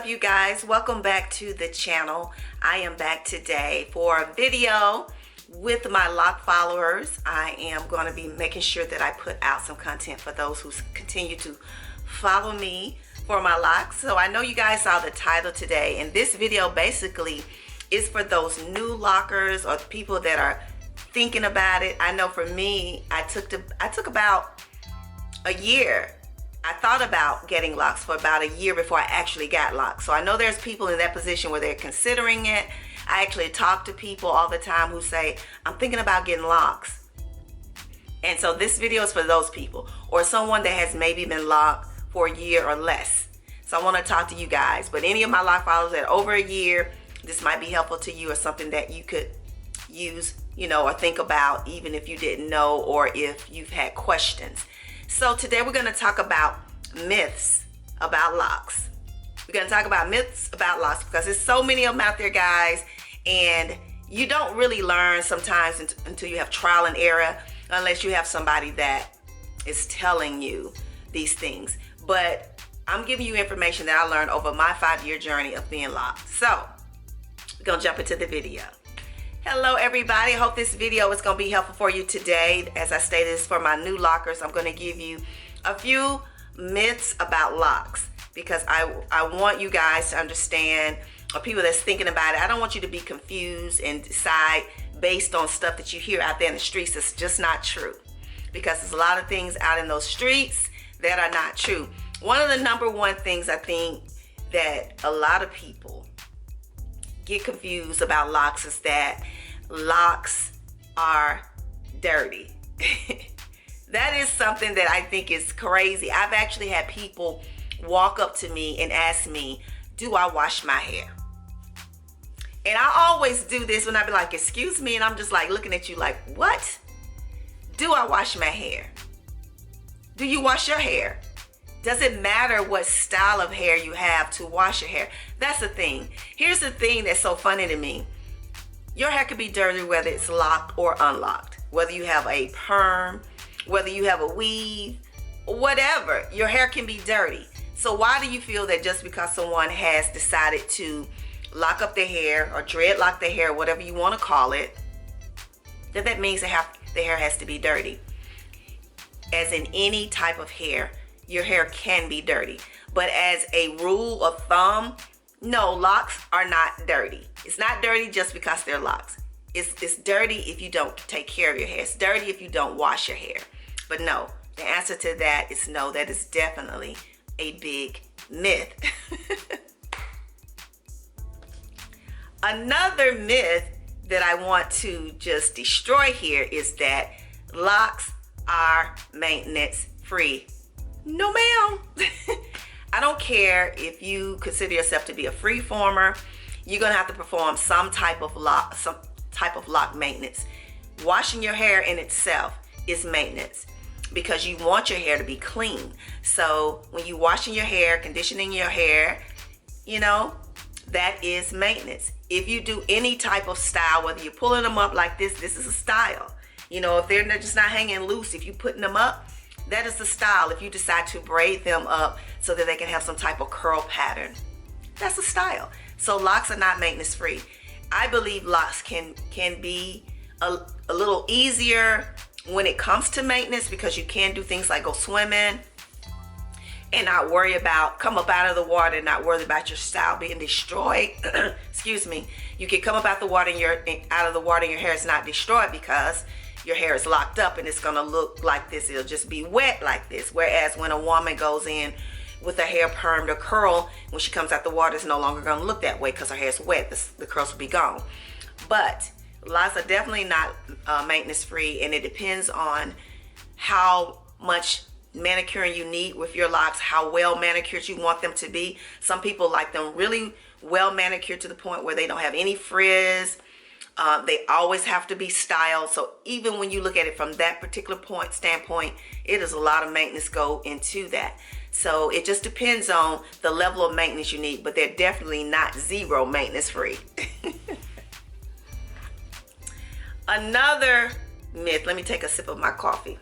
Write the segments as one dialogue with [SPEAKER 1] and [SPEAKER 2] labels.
[SPEAKER 1] you guys? Welcome back to the channel. I am back today for a video with my lock followers. I am going to be making sure that I put out some content for those who continue to follow me for my locks. So I know you guys saw the title today, and this video basically is for those new lockers or people that are thinking about it. I know for me, I took about a year. I thought about getting locks for about a year before I actually got locks. So I know there's people in that position where they're considering it. I actually talk to people all the time who say, I'm thinking about getting locks. And so this video is for those people, or someone that has maybe been locked for a year or less. So I want to talk to you guys. But any of my lock followers that are over a year, this might be helpful to you or something that you could use, or think about, even if you didn't know or if you've had questions. So today we're going to talk about myths about locks. We're going to talk about myths about locks because there's so many of them out there, guys, and you don't really learn sometimes until you have trial and error, unless you have somebody that is telling you these things. But I'm giving you information that I learned over my 5-year journey of being locked. So we're going to jump into the video. Hello everybody, I hope this video is going to be helpful for you today. As I stated, it's for my new lockers. I'm going to give you a few myths about locks because I want you guys to understand, or people that's thinking about it. I don't want you to be confused and decide based on stuff that you hear out there in the streets that's just not true, because there's a lot of things out in those streets that are not true. One of the number one things I think that a lot of people get confused about locks is that locks are dirty. That is something that I think is crazy. I've actually had people walk up to me and ask me, do I wash my hair? And I always do this when I be like, excuse me, and I'm just like looking at you like, what? Do I wash my hair? Do you wash your hair? Does it matter what style of hair you have to wash your hair? That's the thing. Here's the thing that's so funny to me. Your hair could be dirty whether it's locked or unlocked. Whether you have a perm, whether you have a weave, whatever. Your hair can be dirty. So why do you feel that just because someone has decided to lock up their hair or dreadlock their hair, whatever you want to call it, that means the hair has to be dirty? As in any type of hair, your hair can be dirty. But as a rule of thumb, no, locks are not dirty. It's not dirty just because they're locks. It's dirty if you don't take care of your hair. It's dirty if you don't wash your hair. But no, the answer to that is no. That is definitely a big myth. Another myth that I want to just destroy here is that locks are maintenance free. No, ma'am. I don't care if you consider yourself to be a free former. You're gonna have to perform some type of lock maintenance. Washing your hair in itself is maintenance because you want your hair to be clean. So when you washing your hair, conditioning your hair, that is maintenance. If you do any type of style, whether you're pulling them up like this is a style. If they're just not hanging loose, if you're putting them up, that is the style. If you decide to braid them up so that they can have some type of curl pattern, that's a style. So locks are not maintenance free. I believe locks can be a little easier when it comes to maintenance, because you can do things like go swimming and not worry about, come up out of the water and not worry about your style being destroyed. Excuse me. You can come up out of the water and your hair is not destroyed because your hair is locked up and it's gonna look like this. It'll just be wet like this. Whereas when a woman goes in with her hair permed or curl, when she comes out the water, it's no longer gonna look that way because her hair is wet. The curls will be gone. But locks are definitely not maintenance free, and it depends on how much manicuring you need with your locks, how well manicured you want them to be. Some people like them really well manicured to the point where they don't have any frizz. They always have to be styled. So even when you look at it from that particular standpoint, it is a lot of maintenance go into that. So it just depends on the level of maintenance you need, but they're definitely not zero maintenance free. Another myth, let me take a sip of my coffee.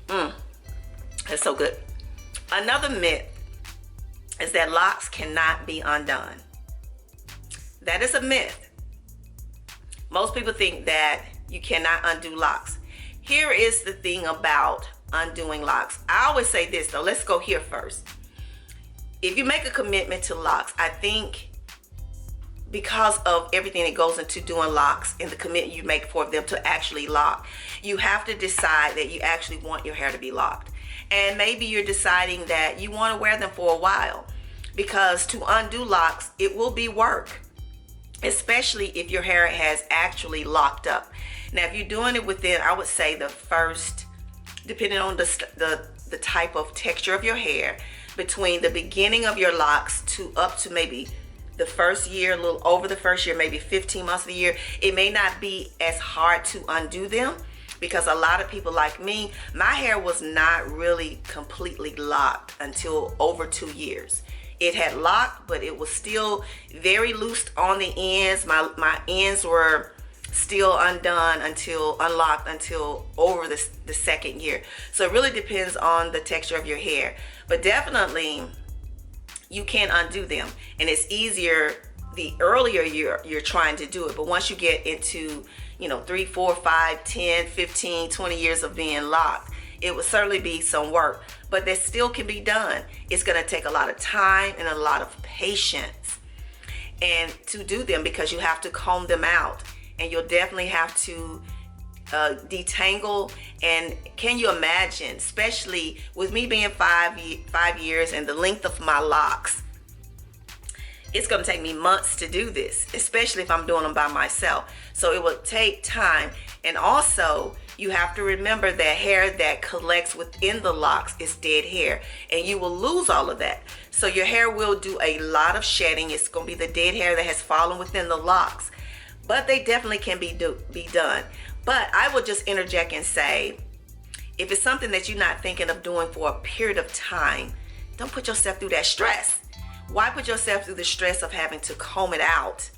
[SPEAKER 1] That's so good. Another myth is that locks cannot be undone. That is a myth. Most people think that you cannot undo locks. Here is the thing about undoing locks. I always say this though, let's go here first. If you make a commitment to locks, I think because of everything that goes into doing locks and the commitment you make for them to actually lock, you have to decide that you actually want your hair to be locked. And maybe you're deciding that you want to wear them for a while, because to undo locks, it will be work, especially if your hair has actually locked up. Now, if you're doing it within, I would say the first, depending on the type of texture of your hair, between the beginning of your locks to up to maybe the first year, a little over the first year, maybe 15 months of the year, it may not be as hard to undo them, because a lot of people like me, my hair was not really completely locked until over 2 years. It had locked, but it was still very loose on the ends. My ends were still unlocked until over the second year. So it really depends on the texture of your hair. But definitely, you can undo them. And it's easier the earlier you're trying to do it. But once you get into, 3, 4, 5, 10, 15, 20 years of being locked, it will certainly be some work, but that still can be done. It's going to take a lot of time and a lot of patience and to do them, because you have to comb them out, and you'll definitely have to detangle. And can you imagine, especially with me being 5 years and the length of my locks, it's going to take me months to do this, especially if I'm doing them by myself. So it will take time. And also, you have to remember that hair that collects within the locks is dead hair, and you will lose all of that. So your hair will do a lot of shedding. It's going to be the dead hair that has fallen within the locks, but they definitely can be done. But I will just interject and say, if it's something that you're not thinking of doing for a period of time, don't put yourself through that stress. Why put yourself through the stress of having to comb it out?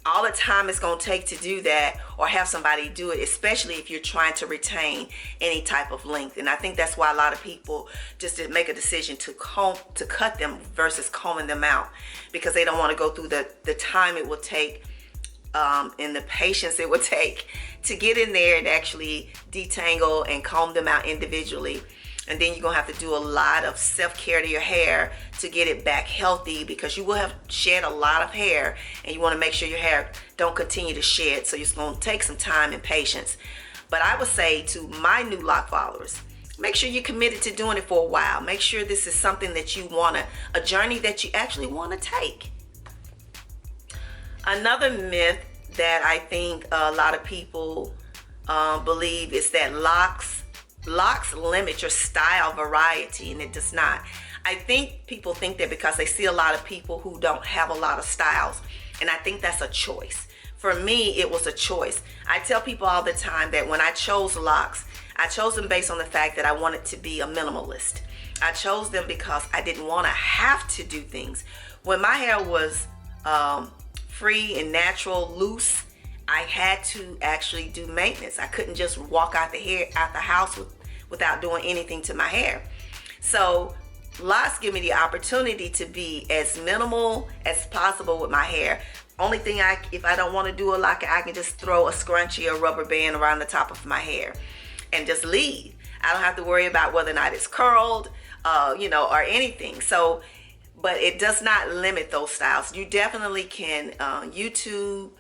[SPEAKER 1] All the time it's going to take to do that, or have somebody do it, especially if you're trying to retain any type of length. And I think that's why a lot of people just make a decision to cut them versus combing them out, because they don't want to go through the time it will take and the patience it would take to get in there and actually detangle and comb them out individually. And then you're going to have to do a lot of self-care to your hair to get it back healthy, because you will have shed a lot of hair, and you want to make sure your hair don't continue to shed. So it's going to take some time and patience. But I would say to my new lock followers, make sure you're committed to doing it for a while. Make sure this is something that you want a journey that you actually want to take. Another myth that I think a lot of people believe is that locks limit your style variety, and it does not. I think people think that because they see a lot of people who don't have a lot of styles, and I think that's a choice. For me, it was a choice. I tell people all the time that when I chose locks, I chose them based on the fact that I wanted to be a minimalist. I chose them because I didn't want to have to do things. When my hair was free and natural, loose, I had to actually do maintenance. I couldn't just walk out the house without doing anything to my hair. So locks give me the opportunity to be as minimal as possible with my hair. Only thing, if I don't want to do a lock, I can just throw a scrunchie or rubber band around the top of my hair and just leave. I don't have to worry about whether or not it's curled, or anything. So, but it does not limit those styles. You definitely can YouTube,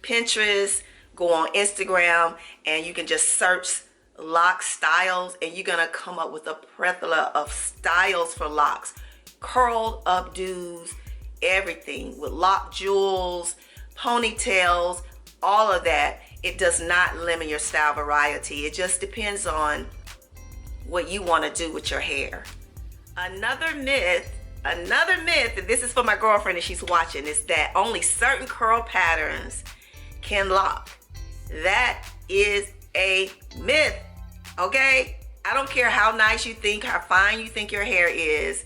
[SPEAKER 1] Pinterest, go on Instagram, and you can just search lock styles, and you're gonna come up with a plethora of styles for locks. Curled updos, everything with lock jewels, ponytails, all of that. It does not limit your style variety. It just depends on what you want to do with your hair. Another myth, and this is for my girlfriend and she's watching, is that only certain curl patterns can lock. That is a myth, okay? I don't care how nice you think, how fine you think your hair is.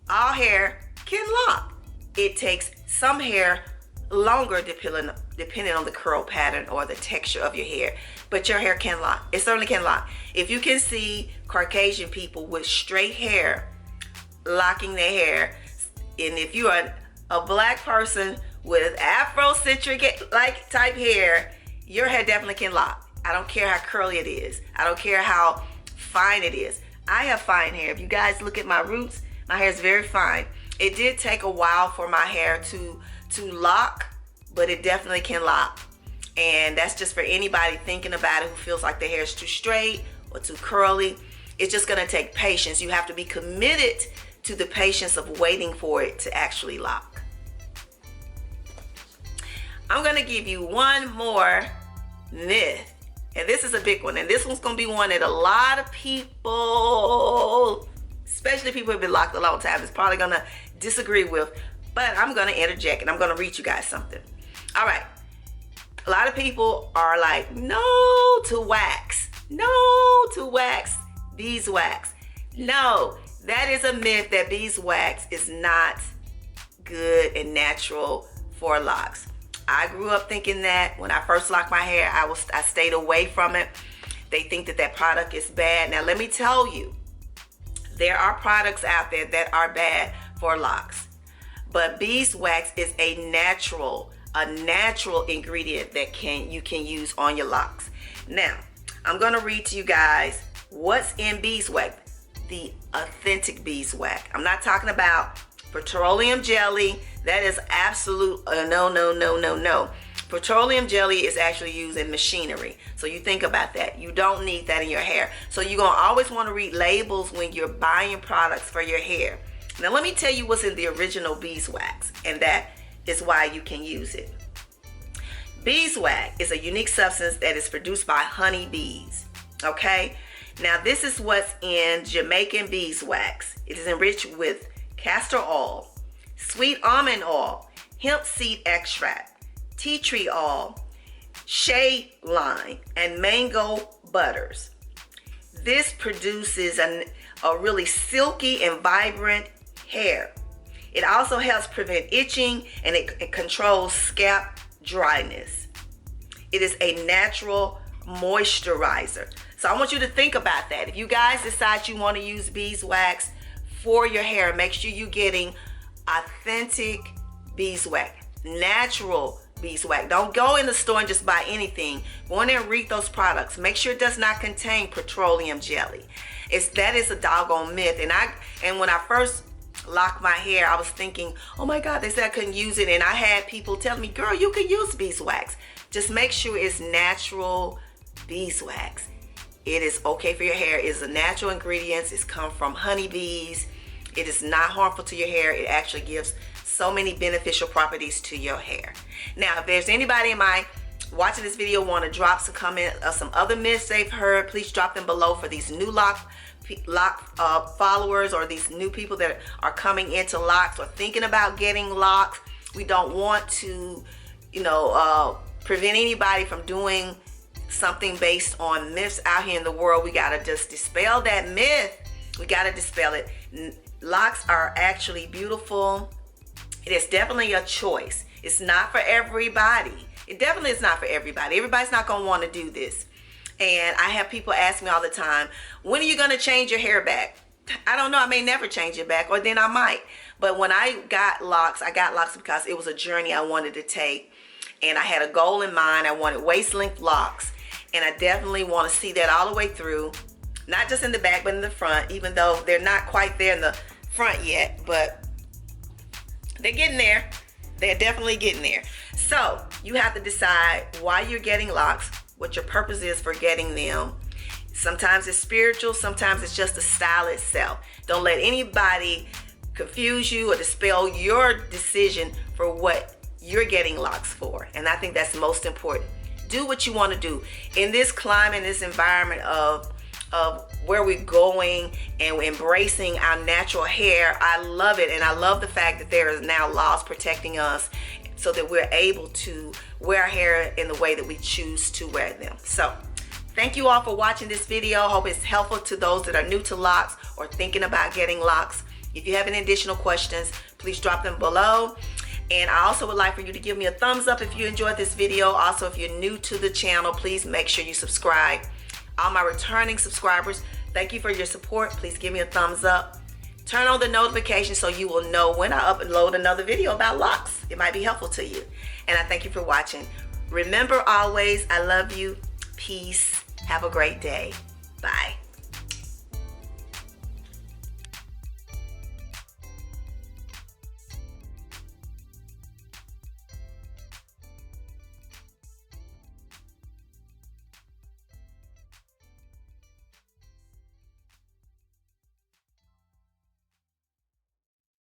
[SPEAKER 1] All hair can lock. It takes some hair longer depending on the curl pattern or the texture of your hair. But your hair can lock. It certainly can lock. If you can see Caucasian people with straight hair locking their hair, and if you are a black person with Afrocentric like type hair, your hair definitely can lock. I don't care how curly it is. I don't care how fine it is. I have fine hair. If you guys look at my roots, my hair is very fine. It did take a while for my hair to lock, but it definitely can lock. And that's just for anybody thinking about it who feels like their hair is too straight or too curly. It's just going to take patience. You have to be committed to the patience of waiting for it to actually lock. I'm going to give you one more myth. And this is a big one. And this one's going to be one that a lot of people, especially people who have been locked a long time, is probably going to disagree with. But I'm going to interject and I'm going to read you guys something. All right. A lot of people are like, no to wax. No to wax. Beeswax. No, that is a myth that beeswax is not good and natural for locks. I grew up thinking that. When I first locked my hair, I stayed away from it. They think that product is bad. Now let me tell you, there are products out there that are bad for locks. But beeswax is a natural ingredient that you can use on your locks. Now, I'm going to read to you guys what's in beeswax, the authentic beeswax. I'm not talking about petroleum jelly. That is absolute no. Petroleum jelly is actually used in machinery. So you think about that. You don't need that in your hair. So you're going to always want to read labels when you're buying products for your hair. Now let me tell you what's in the original beeswax, and that is why you can use it. Beeswax is a unique substance that is produced by honey bees. Okay? Now this is what's in Jamaican beeswax. It is enriched with castor oil, sweet almond oil, hemp seed extract, tea tree oil, shea lime, and mango butters. This produces a really silky and vibrant hair. It also helps prevent itching, and it controls scalp dryness. It is a natural moisturizer. So I want you to think about that. If you guys decide you want to use beeswax for your hair, make sure you're getting authentic beeswax, natural beeswax. Don't go in the store and just buy anything. Go in there and read those products. Make sure it does not contain petroleum jelly. That is a doggone myth. And when I first locked my hair, I was thinking, oh my God, they said I couldn't use it. And I had people telling me, girl, you can use beeswax. Just make sure it's natural beeswax. It is okay for your hair. It is a natural ingredients. It's come from honeybees. It is not harmful to your hair. It actually gives so many beneficial properties to your hair. Now, if there's anybody watching this video want to drop some comment of some other myths they've heard, please drop them below for these new lock followers, or these new people that are coming into locks or thinking about getting locks. We don't want to, prevent anybody from doing something based on myths out here in the world. We got to just dispel that myth. We got to dispel it. Locks are actually beautiful. It is definitely a choice. It's not for everybody. It definitely is not for everybody. Everybody's not going to want to do this. And I have people ask me all the time, when are you going to change your hair back? I don't know. I may never change it back, or then I might. But when I got locks because it was a journey I wanted to take. And I had a goal in mind. I wanted waist length locks. And I definitely want to see that all the way through. Not just in the back, but in the front. Even though they're not quite there in the front yet. But they're getting there. They're definitely getting there. So you have to decide why you're getting locks, what your purpose is for getting them. Sometimes it's spiritual, sometimes it's just the style itself. Don't let anybody confuse you or dispel your decision for what you're getting locks for. And I think that's most important. Do what you want to do. In this climate, this environment of where we're going and embracing our natural hair, I love it. And I love the fact that there is now laws protecting us so that we're able to wear our hair in the way that we choose to wear them. So thank you all for watching this video. Hope it's helpful to those that are new to locks or thinking about getting locks. If you have any additional questions, please drop them below. And I also would like for you to give me a thumbs up if you enjoyed this video. Also, if you're new to the channel, please make sure you subscribe. All my returning subscribers, thank you for your support. Please give me a thumbs up. Turn on the notifications so you will know when I upload another video about locks. It might be helpful to you. And I thank you for watching. Remember always, I love you. Peace. Have a great day. Bye.